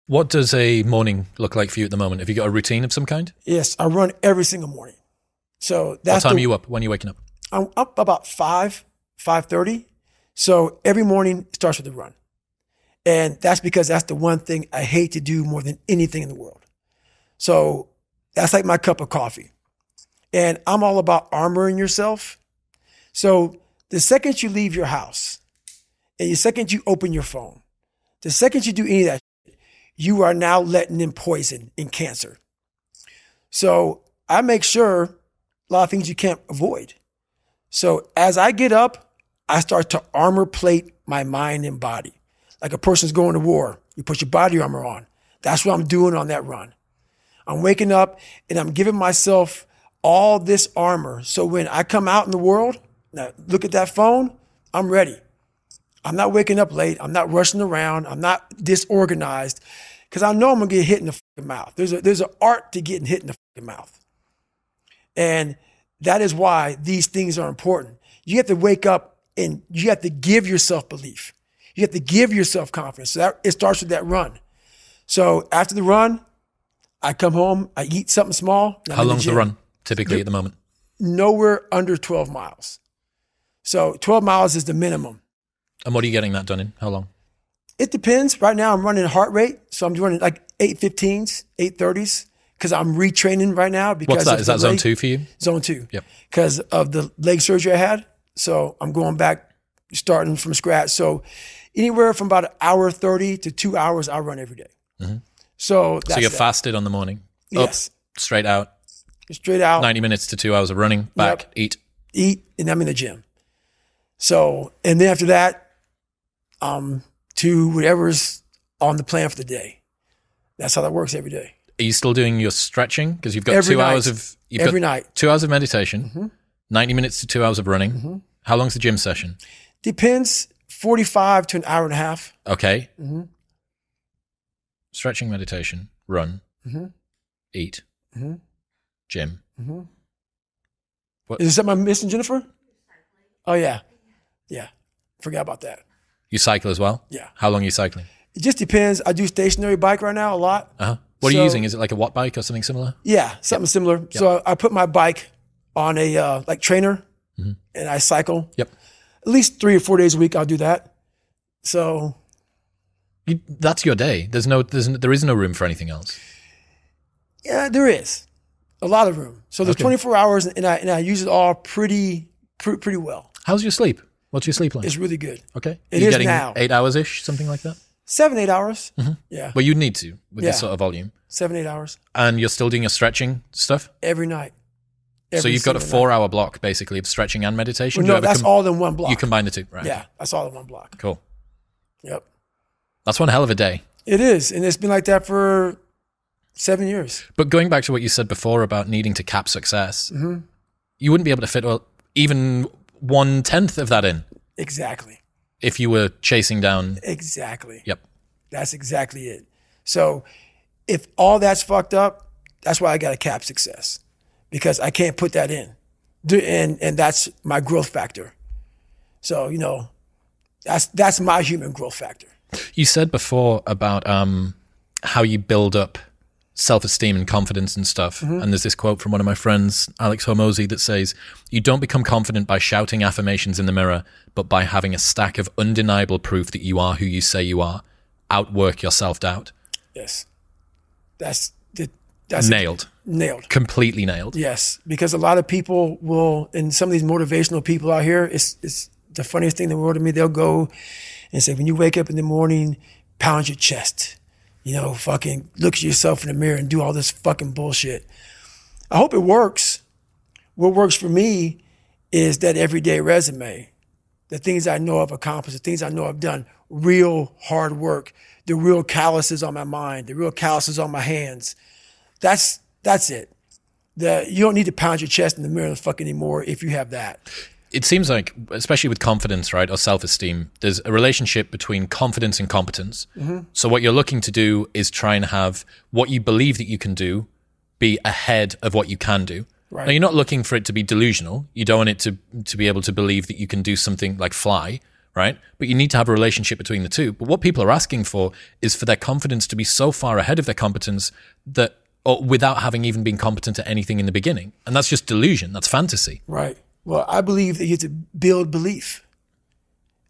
What does a morning look like for you at the moment? Have you got a routine of some kind? Yes, I run every single morning. So that's what time are you up? When are you waking up? I'm up about 5:30. So every morning starts with a run. And that's because that's the one thing I hate to do more than anything in the world. So that's like my cup of coffee. And I'm all about armoring yourself. So the second you leave your house and the second you open your phone, the second you do any of that, you are now letting in poison and cancer. So I make sure a lot of things you can't avoid. So as I get up, I start to armor plate my mind and body. Like a person's going to war, you put your body armor on. That's what I'm doing on that run. I'm waking up and I'm giving myself all this armor. So when I come out in the world, now look at that phone, I'm ready. I'm not waking up late. I'm not rushing around. I'm not disorganized because I know I'm going to get hit in the fucking mouth. There's an art to getting hit in the fucking mouth. And that is why these things are important. You have to wake up and you have to give yourself belief. You have to give yourself confidence. So it starts with that run. So after the run, I come home, I eat something small. How long's the run typically at the moment? Nowhere under 12 miles. So 12 miles is the minimum. And what are you getting that done in? How long? It depends. Right now I'm running heart rate. So I'm running like 8:15s, 8:30s because I'm retraining right now. Because what's that? Is that zone 2 for you? Zone 2. Yep. Because of the leg surgery I had. So I'm going back, starting from scratch. So anywhere from about 1:30 to 2 hours, I run every day. Mm-hmm. So you're fasted on the morning? Yes. Up, straight out? Straight out. 90 minutes to 2 hours of running, back, yep. Eat, and I'm in the gym. So, and then after that, to whatever's on the plan for the day. That's how that works every day. Are you still doing your stretching? Because you've got every 2 night. hours of... Every night. 2 hours of meditation, mm-hmm. 90 minutes to 2 hours of running. Mm-hmm. How long's the gym session? Depends, 45 to an hour and a half. Okay. Mm-hmm. Stretching, meditation, run, mm-hmm. eat, mm-hmm. gym. Mm-hmm. What? Is that my missing, Jennifer? Oh, yeah. Yeah. Forgot about that. You cycle as well? Yeah. How long are you cycling? It just depends. I do stationary bike right now a lot. Uh-huh. What are you using? Is it like a watt bike or something similar? Yeah, something similar. Yep. So I put my bike on a like trainer mm-hmm. and I cycle. Yep. At least 3 or 4 days a week I'll do that. So... that's your day. There is no room for anything else. Yeah, there is a lot of room. So there's 24 hours, and I use it all pretty well. How's your sleep? What's your sleep like? It's really good. Okay, it you is getting now 8 hours ish, something like that. 7-8 hours. Mm-hmm. Yeah. Well, you'd need to with this sort of volume. 7-8 hours. And you're still doing your stretching stuff every night. So you've got a 4-hour block basically of stretching and meditation. Well, no, that's all in one block. You combine the two, right? Yeah, that's all in one block. Cool. Yep. That's one hell of a day. It is, and it's been like that for 7 years. But going back to what you said before about needing to cap success, mm-hmm. you wouldn't be able to fit even 1/10 of that in. Exactly. If you were chasing down. Exactly. Yep. That's exactly it. So if all that's fucked up, that's why I got to cap success because I can't put that in. And that's my growth factor. So, that's my human growth factor. You said before about how you build up self-esteem and confidence and stuff. Mm-hmm. And there's this quote from one of my friends, Alex Hormozy, that says, you don't become confident by shouting affirmations in the mirror, but by having a stack of undeniable proof that you are who you say you are. Outwork your self-doubt. Yes. That's nailed. Nailed. Completely nailed. Yes. Because a lot of people will, and some of these motivational people out here, it's the funniest thing in the world to me. They'll go and say, when you wake up in the morning, pound your chest. Fucking look at yourself in the mirror and do all this fucking bullshit. I hope it works. What works for me is that everyday resume, the things I know I've accomplished, the things I know I've done, real hard work, the real calluses on my mind, the real calluses on my hands. That's it. You don't need to pound your chest in the mirror fucking anymore if you have that. It seems like, especially with confidence, right, or self-esteem, there's a relationship between confidence and competence. Mm-hmm. So what you're looking to do is try and have what you believe that you can do be ahead of what you can do. Right. Now, you're not looking for it to be delusional. You don't want it to be able to believe that you can do something like fly, right? But you need to have a relationship between the two. But what people are asking for is for their confidence to be so far ahead of their competence that, or without having even been competent at anything in the beginning. And that's just delusion. That's fantasy. Right. Well, I believe that you have to build belief.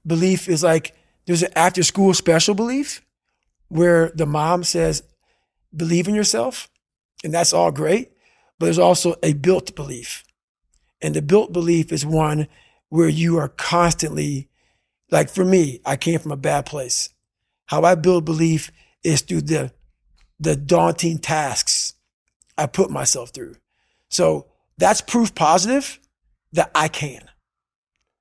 Belief is like, there's an after school special belief where the mom says, believe in yourself. And that's all great. But there's also a built belief. And the built belief is one where you are constantly, like for me, I came from a bad place. How I build belief is through the daunting tasks I put myself through. So that's proof positive that I can.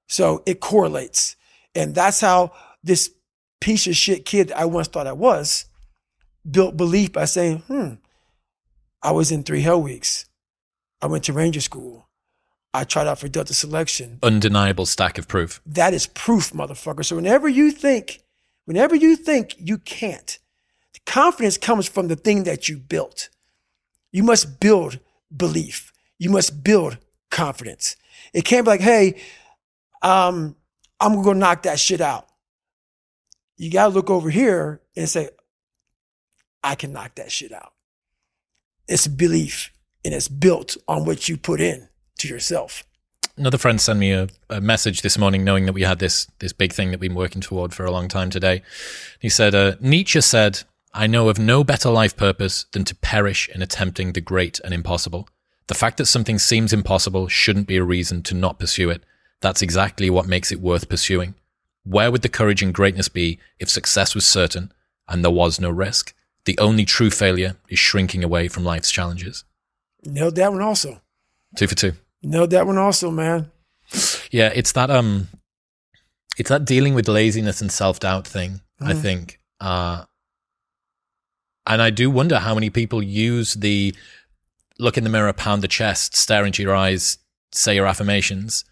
So it correlates. And that's how this piece of shit kid I once thought I was built belief by saying, I was in 3 Hell Weeks. I went to Ranger School. I tried out for Delta Selection. Undeniable stack of proof. That is proof, motherfucker. So whenever you think you can't, the confidence comes from the thing that you built. You must build belief. You must build confidence. It can't be like, hey, I'm going to go knock that shit out. You got to look over here and say, I can knock that shit out. It's belief, and it's built on what you put in to yourself. Another friend sent me a message this morning knowing that we had this big thing that we've been working toward for a long time today. He said, Nietzsche said, I know of no better life purpose than to perish in attempting the great and impossible. The fact that something seems impossible shouldn't be a reason to not pursue it. That's exactly what makes it worth pursuing. Where would the courage and greatness be if success was certain and there was no risk? The only true failure is shrinking away from life's challenges. Nailed that one also. 2 for 2. Nailed that one also, man. Yeah, it's that dealing with laziness and self-doubt thing, I think. And I do wonder how many people use the look in the mirror, pound the chest, stare into your eyes, say your affirmations,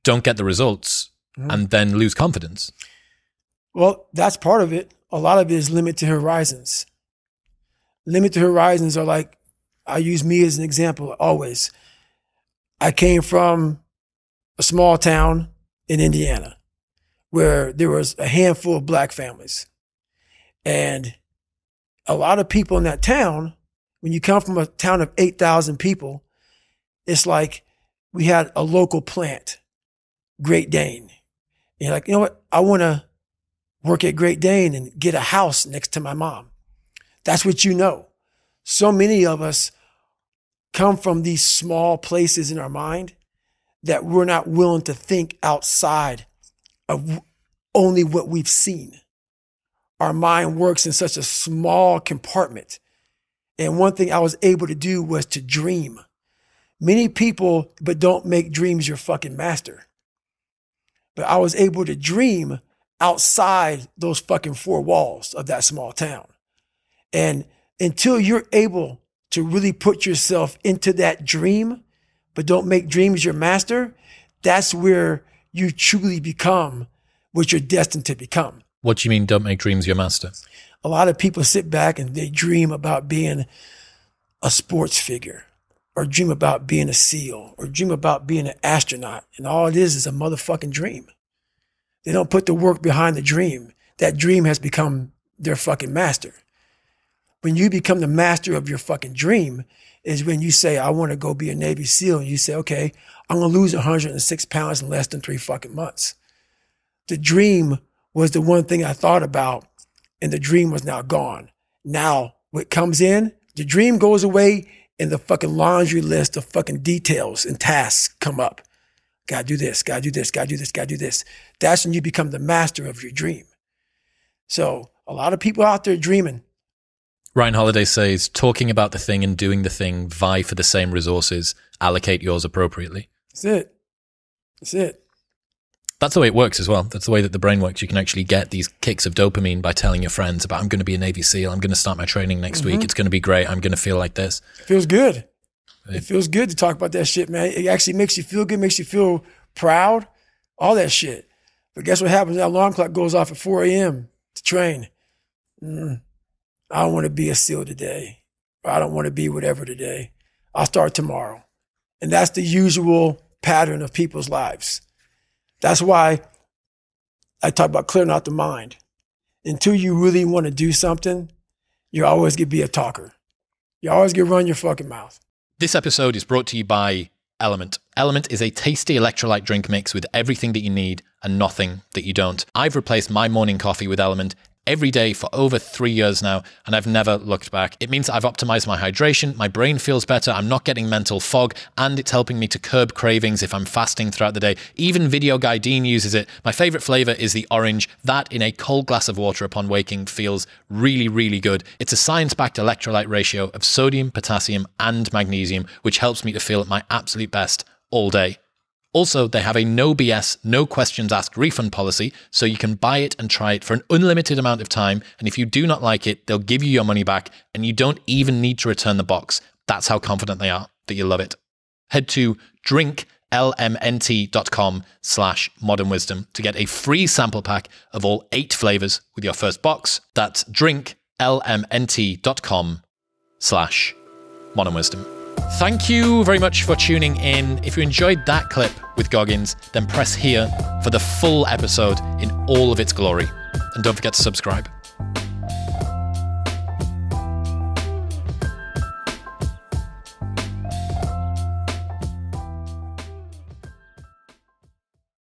don't get the results, and then lose confidence. Well, that's part of it. A lot of it is limited horizons. Limited horizons are like, I use me as an example always. I came from a small town in Indiana where there was a handful of black families. And a lot of people in that town, when you come from a town of 8,000 people, it's like we had a local plant, Great Dane. And you're like, you know what? I want to work at Great Dane and get a house next to my mom. That's what you know. So many of us come from these small places in our mind that we're not willing to think outside of only what we've seen. Our mind works in such a small compartment. And one thing I was able to do was to dream. Many people, but don't make dreams your fucking master. But I was able to dream outside those fucking 4 walls of that small town. And until you're able to really put yourself into that dream, but don't make dreams your master, that's where you truly become what you're destined to become. What do you mean, don't make dreams your master? A lot of people sit back and they dream about being a sports figure, or dream about being a SEAL, or dream about being an astronaut. And all it is a motherfucking dream. They don't put the work behind the dream. That dream has become their fucking master. When you become the master of your fucking dream is when you say, I want to go be a Navy SEAL. And you say, okay, I'm going to lose 106 pounds in less than 3 fucking months. The dream was the one thing I thought about, and the dream was now gone. Now what comes in, the dream goes away, and the fucking laundry list of fucking details and tasks come up. Gotta do this, gotta do this, gotta do this, gotta do this. That's when you become the master of your dream. So a lot of people out there dreaming. Ryan Holiday says, talking about the thing and doing the thing vie for the same resources. Allocate yours appropriately. That's it. That's it. That's the way it works as well. That's the way that the brain works. You can actually get these kicks of dopamine by telling your friends about, I'm going to be a Navy SEAL. I'm going to start my training next week. It's going to be great. I'm going to feel like this. It feels good. It feels good to talk about that shit, man. It actually makes you feel good, makes you feel proud, all that shit. But guess what happens? That alarm clock goes off at 4 a.m. to train. I don't want to be a SEAL today. Or I don't want to be whatever today. I'll start tomorrow. And that's the usual pattern of people's lives. That's why I talk about clearing out the mind. Until you really want to do something, you always get to be a talker. You always get to run your fucking mouth. This episode is brought to you by Element. Element is a tasty electrolyte drink mix with everything that you need and nothing that you don't. I've replaced my morning coffee with Element every day for over 3 years now, and I've never looked back. It means I've optimized my hydration, my brain feels better, I'm not getting mental fog, and it's helping me to curb cravings if I'm fasting throughout the day. Even Video Guy Dean uses it. My favorite flavor is the orange. That in a cold glass of water upon waking feels really, really good. It's a science-backed electrolyte ratio of sodium, potassium, and magnesium, which helps me to feel at my absolute best all day. Also, they have a no BS, no questions asked refund policy, so you can buy it and try it for an unlimited amount of time, and if you do not like it, they'll give you your money back, and you don't even need to return the box. That's how confident they are that you love it. Head to drinklmnt.com/modernwisdom to get a free sample pack of all 8 flavors with your first box. That's drinklmnt.com/modernwisdom. Thank you very much for tuning in. If you enjoyed that clip with Goggins, then press here for the full episode in all of its glory. And don't forget to subscribe.